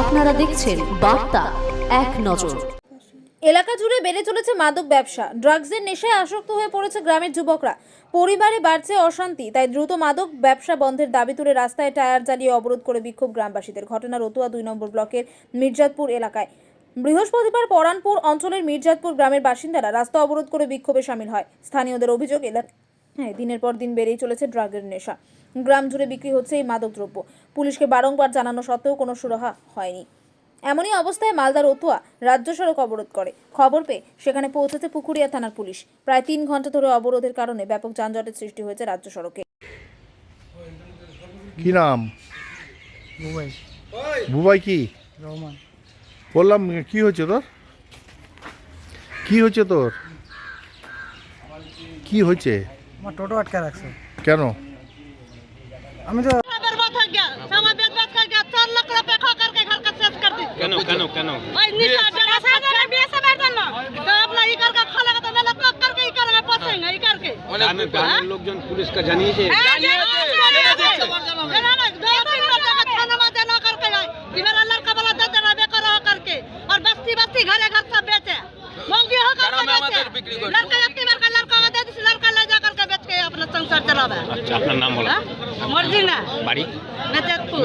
আপনারা দেখছেন বার্তা এক নজর। এলাকা জুড়ে বেড়ে চলেছে মাদক ব্যবসা। ড্রাগসের নেশায় আসক্ত হয়ে পড়েছে গ্রামের যুবকরা। পরিবারে বাড়ছে অশান্তি। তাই দ্রুত মাদক ব্যবসা বন্ধের দাবি তুলে রাস্তায় টায়ার জ্বালিয়ে অবরোধ করে বিক্ষোভ গ্রামবাসীদের। ঘটনা রতুয়া 2 নম্বর ব্লকের মির্জাতপুর এলাকায়। বৃহস্পতিবার পরানপুর অঞ্চলের মির্জাতপুর গ্রামের বাসিন্দারা রাস্তা অবরোধ করে বিক্ষোভে শামিল হয়। স্থানীয়দের অভিযোগ, দিনের পর দিন বেড়েই চলেছে ড্রাগের নেশা। গ্রাম জুড়ে বিক্রি হচ্ছে এই মাদকদ্রব্য। পুলিশকে বারংবার জানানো সত্ত্বেও কোনো সুরাহা হয়নি। এমনই অবস্থায় মালদা রতুয়া রাজ্য সড়ক অবরোধ করে। খবর পেয়ে সেখানে পৌঁছেছে পুকুরিয়া থানার পুলিশ। প্রায় 3 ঘন্টা ধরে অবরোধের কারণে ব্যাপক যানজটের সৃষ্টি হয়েছে রাজ্য সড়কে। কি নাম? বুবাই বুবাই কি রহমান। বললাম, কি হয়েছে তোর? কি হয়েছে তোর? কি হয়েছে? আমার টোটো আটকে রাখছে। কেন? আমি তো কেন কেন কেন গ্রামের লোকজন পুলিশকে জানিয়েছে। আপনার নাম বলো। মর্জিনা বাড়ি? মেজাতপুর।